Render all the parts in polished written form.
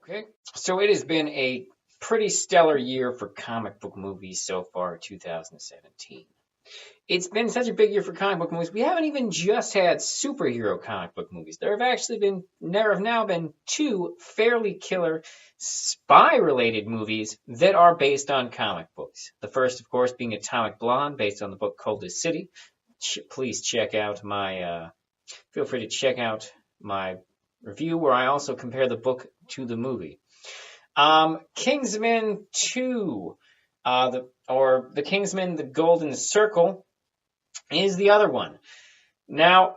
Okay, so it has been a pretty stellar year for comic book movies so far, 2017. It's been such a big year for comic book movies. We haven't even just had superhero comic book movies. There have now been two fairly killer spy-related movies that are based on comic books. The first, of course, being Atomic Blonde, based on the book Coldest City. Please feel free to check out my review where I also compare the book to the movie. Kingsman 2, the Kingsman, the Golden Circle, is the other one. Now,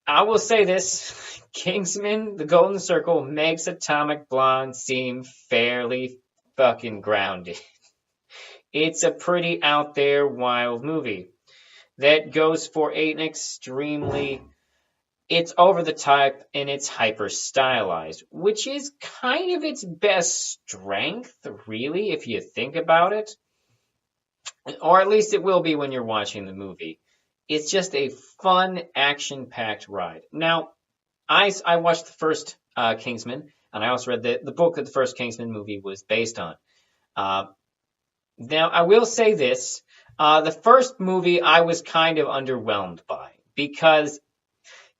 I will say this, Kingsman, the Golden Circle, makes Atomic Blonde seem fairly fucking grounded. It's a pretty out there, wild movie that goes for an extremely... It's over the top and it's hyper stylized, which is kind of its best strength, really, if you think about it. Or at least it will be when you're watching the movie. It's just a fun, action-packed ride. Now, I watched the first Kingsman, and I also read the book that the first Kingsman movie was based on. Now, I will say this. The first movie I was kind of underwhelmed by, because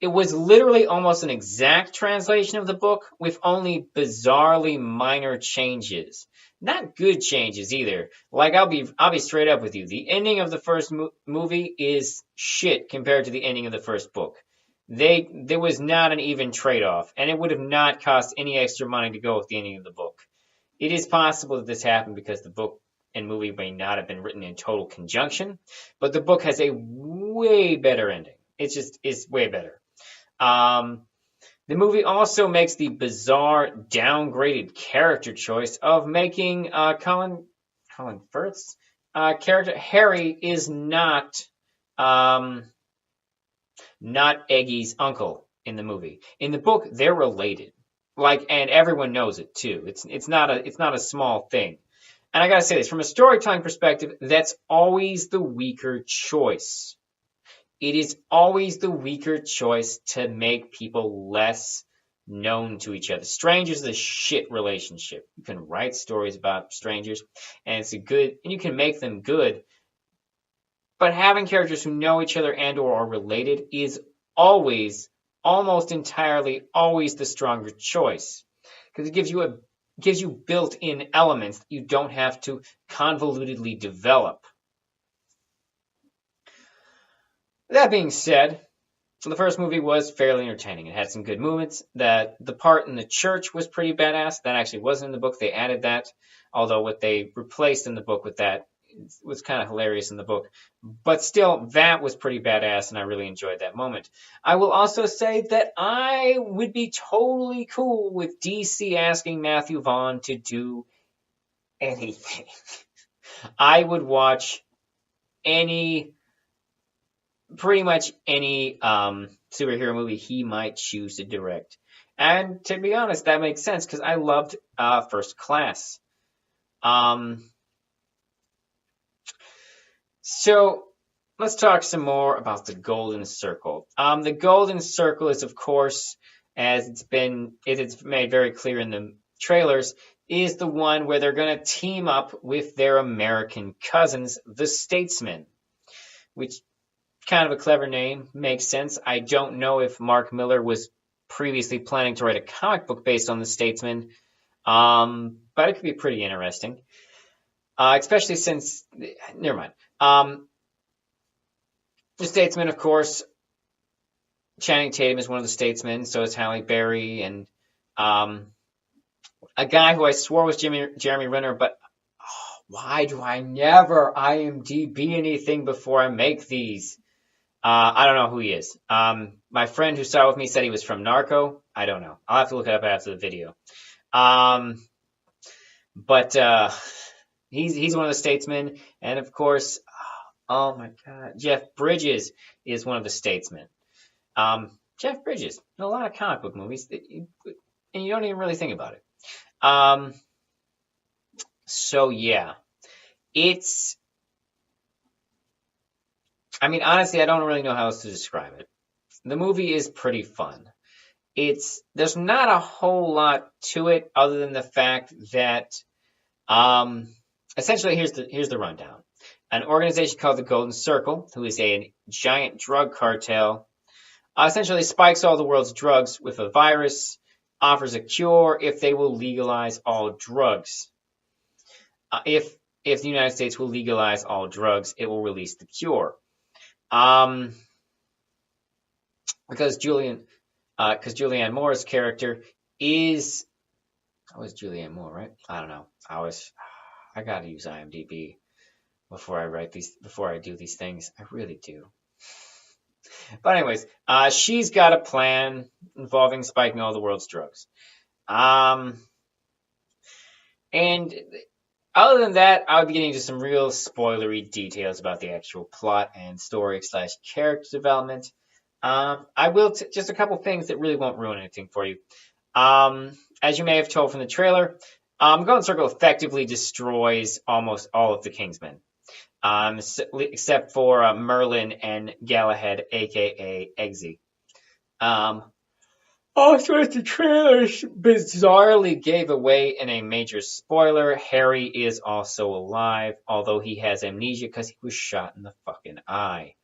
it was literally almost an exact translation of the book with only bizarrely minor changes. Not good changes either. Like I'll be straight up with you. The ending of the first movie is shit compared to the ending of the first book. There was not an even trade-off, and it would have not cost any extra money to go with the ending of the book. It is possible that this happened because the book and movie may not have been written in total conjunction, but the book has a way better ending. It's way better. The movie also makes the bizarre downgraded character choice of making Colin Firth's character Harry is not Eggy's uncle in the movie. In the book, they're related, and everyone knows it too. It's not a small thing. And I gotta say this, from a storytelling perspective, that's always the weaker choice. It is always the weaker choice to make people less known to each other. Strangers is a shit relationship. You can write stories about strangers, and you can make them good. But having characters who know each other and or are related is always, almost entirely, always the stronger choice. Because it gives you built-in elements that you don't have to convolutedly develop. That being said, the first movie was fairly entertaining. It had some good moments. The part in the church was pretty badass. That actually wasn't in the book. They added that, although what they replaced in the book with that was kind of hilarious in the book. But still, that was pretty badass, and I really enjoyed that moment. I will also say that I would be totally cool with DC asking Matthew Vaughn to do anything. I would watch pretty much any superhero movie he might choose to direct. And to be honest, that makes sense because I loved First Class. So let's talk some more about the Golden Circle. The Golden Circle is, of course, as it's made very clear in the trailers, is the one where they're going to team up with their American cousins, the Statesmen, which kind of a clever name, makes sense. I don't know if Mark Miller was previously planning to write a comic book based on the Statesmen, but it could be pretty interesting. Especially since, never mind. The Statesmen, of course, Channing Tatum is one of the Statesmen, so is Halle Berry, and a guy who I swore was Jeremy Renner, but why do I never IMDb anything before I make these? I don't know who he is. My friend who saw it with me said he was from Narco. I don't know. I'll have to look it up after the video. But he's one of the Statesmen, and of course, oh my God, Jeff Bridges is one of the Statesmen. Jeff Bridges in a lot of comic book movies, and you don't even really think about it. So yeah, honestly, I don't really know how else to describe it. The movie is pretty fun. there's not a whole lot to it other than the fact that um, essentially here's the rundown. An organization called the Golden Circle, who is a giant drug cartel, essentially spikes all the world's drugs with a virus, offers a cure if they will legalize all drugs. If the United States will legalize all drugs, it will release the cure. Um, because Julianne Moore's character is was Julianne Moore, right? I don't know. I gotta use IMDb before I do these things. I really do. But anyways, she's got a plan involving spiking all the world's drugs. Um, and other than that, I would be getting into some real spoilery details about the actual plot and story / character development. I will just a couple things that really won't ruin anything for you. As you may have told from the trailer, Golden Circle effectively destroys almost all of the Kingsmen, except for Merlin and Galahad, aka Eggsy. Also, the trailers bizarrely gave away in a major spoiler, Harry is also alive, although he has amnesia because he was shot in the fucking eye.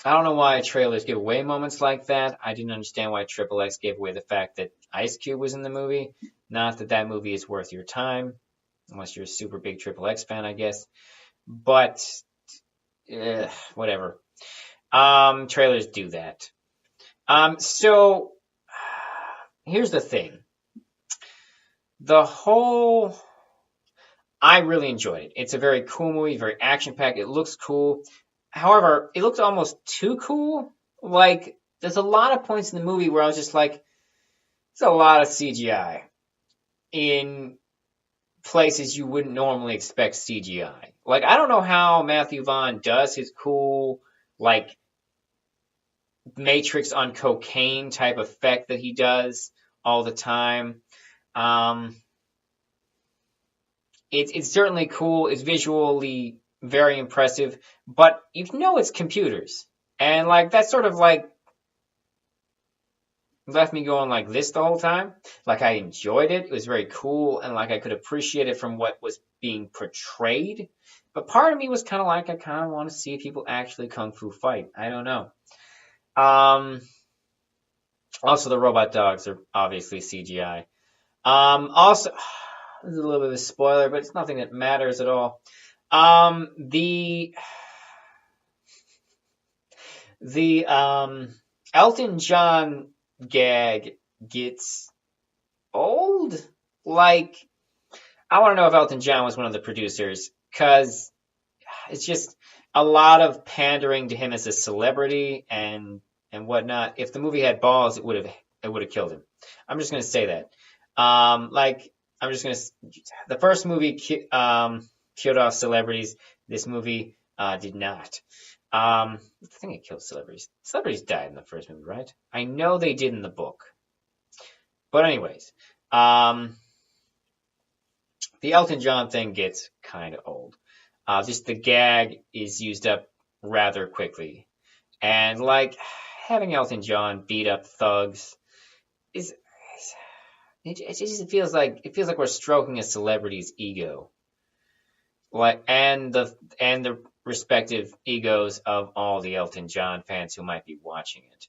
I don't know why trailers give away moments like that. I didn't understand why Triple X gave away the fact that Ice Cube was in the movie. Not that that movie is worth your time, unless you're a super big Triple X fan, I guess. But, whatever. Trailers do that. So, here's the thing. I really enjoyed it. It's a very cool movie, very action-packed. It looks cool. However, it looked almost too cool. Like, there's a lot of points in the movie where I was just like, there's a lot of CGI in places you wouldn't normally expect CGI. Like, I don't know how Matthew Vaughn does his cool, like, Matrix on cocaine type effect that he does all the time. It's certainly cool. It's visually very impressive, but you know it's computers. And like that sort of like left me going like this the whole time. Like I enjoyed it. It was very cool and like I could appreciate it from what was being portrayed. But part of me was kind of like I kind of want to see people actually kung fu fight. I don't know. Also the robot dogs are obviously CGI. Also this is a little bit of a spoiler, but it's nothing that matters at all. The Elton John gag gets old. Like, I want to know if Elton John was one of the producers, because it's just a lot of pandering to him as a celebrity and whatnot. If the movie had balls, it would have killed him. I'm just gonna say that. The first movie killed off celebrities. This movie did not. I think it killed celebrities. Celebrities died in the first movie, right? I know they did in the book. But anyways, the Elton John thing gets kind of old. Just the gag is used up rather quickly. And like having Elton John beat up thugs it feels like we're stroking a celebrity's ego. Like and the respective egos of all the Elton John fans who might be watching it.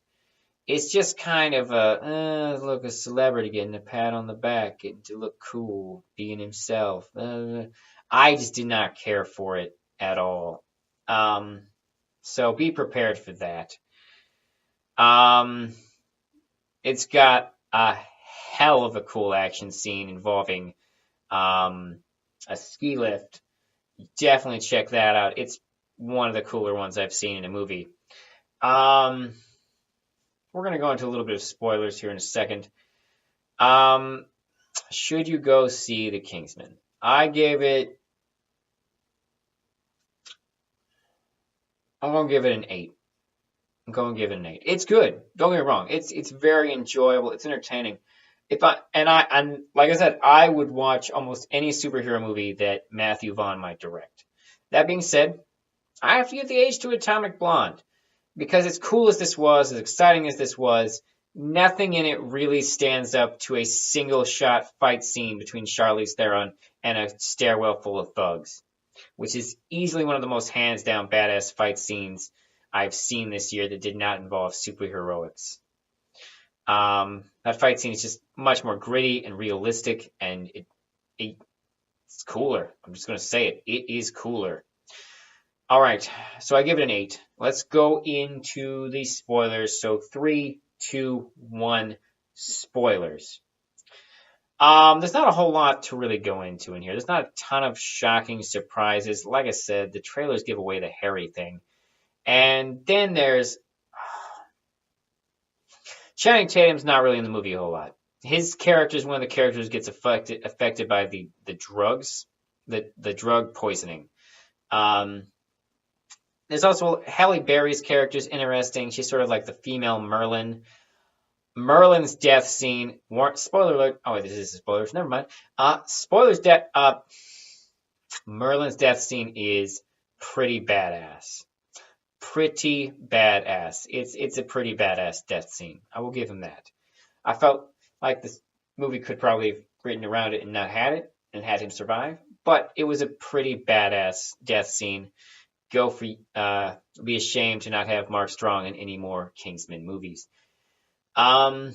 It's just kind of a a celebrity getting a pat on the back, getting to look cool, being himself. I just did not care for it at all. So be prepared for that. It's got a hell of a cool action scene involving a ski lift. Definitely check that out. It's one of the cooler ones I've seen in a movie. We're going to go into a little bit of spoilers here in a second. Should you go see The Kingsman? I'm going to give it an 8. I'm going to give it an 8. It's good. Don't get me wrong. It's very enjoyable. It's entertaining. And like I said, I would watch almost any superhero movie that Matthew Vaughn might direct. That being said, I have to give the age to Atomic Blonde because as cool as this was, as exciting as this was, nothing in it really stands up to a single shot fight scene between Charlize Theron and a stairwell full of thugs, which is easily one of the most hands down badass fight scenes I've seen this year that did not involve superheroics. That fight scene is just much more gritty and realistic, and it's cooler. I'm just going to say it. It is cooler. All right, so I give it an 8. Let's go into the spoilers. So 3, 2, 1, spoilers. There's not a whole lot to really go into in here. There's not a ton of shocking surprises. Like I said, the trailers give away the Harry thing. And then there's Channing Tatum's not really in the movie a whole lot. His character is one of the characters who gets affected by the drugs, the drug poisoning. There's also Halle Berry's character is interesting. She's sort of like the female Merlin. Merlin's death scene. Spoiler alert. Oh, wait, this is spoilers. Never mind. Spoilers. Merlin's death scene is pretty badass. Pretty badass. It's a pretty badass death scene. I will give him that. I felt like this movie could probably have written around it and not had it and had him survive, but it was a pretty badass death scene. Be ashamed to not have Mark Strong in any more Kingsman movies. The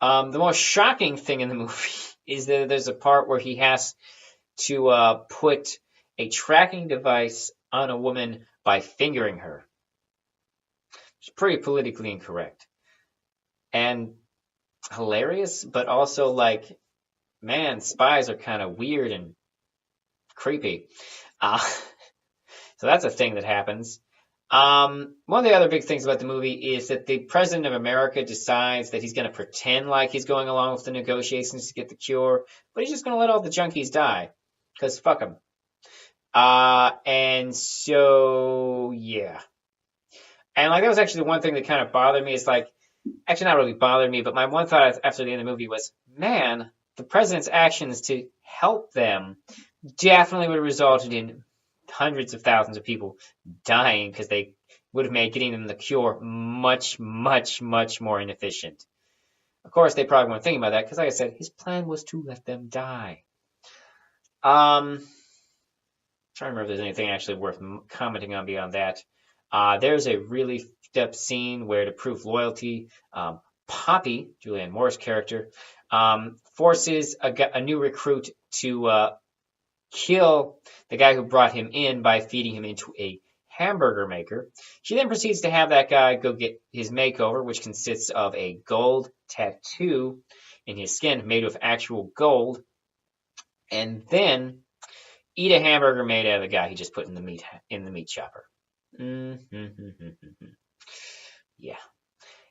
most shocking thing in the movie is that there's a part where he has to put a tracking device on a woman by fingering her. It's pretty politically incorrect and hilarious, but also like, man, spies are kind of weird and creepy. So that's a thing that happens. One of the other big things about the movie is that the president of America decides that he's going to pretend like he's going along with the negotiations to get the cure, but he's just going to let all the junkies die, because fuck them. And so, yeah. And like that was actually the one thing that kind of bothered me. Is like, actually not really bothered me, but my one thought after the end of the movie was, man, the president's actions to help them definitely would have resulted in hundreds of thousands of people dying, because they would have made getting them the cure much, much, much more inefficient. Of course, they probably weren't thinking about that, because like I said, his plan was to let them die. Trying to remember if there's anything actually worth commenting on beyond that. There's a really f***ed up scene where, to prove loyalty, Poppy, Julianne Moore's character, forces a new recruit to kill the guy who brought him in by feeding him into a hamburger maker. She then proceeds to have that guy go get his makeover, which consists of a gold tattoo in his skin made of actual gold, and then eat a hamburger made out of the guy he just put in the meat chopper. Yeah,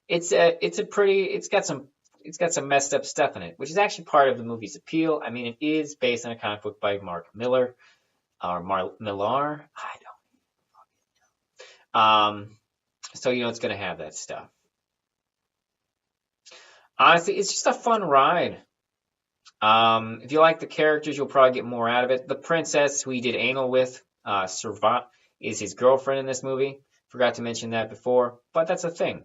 it's got some messed up stuff in it, which is actually part of the movie's appeal. I mean, it is based on a comic book by Mark Millar, or Millar. I don't know. So it's going to have that stuff. Honestly, it's just a fun ride. If you like the characters, you'll probably get more out of it. The princess who he did anal with, Servat, is his girlfriend in this movie. Forgot to mention that before, but that's a thing.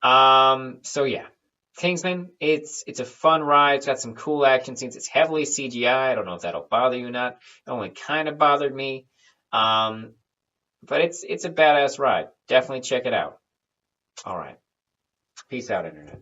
So yeah, Kingsman, it's a fun ride. It's got some cool action scenes. It's heavily CGI. I don't know if that'll bother you or not. It only kind of bothered me. But it's a badass ride. Definitely check it out. All right. Peace out, Internet.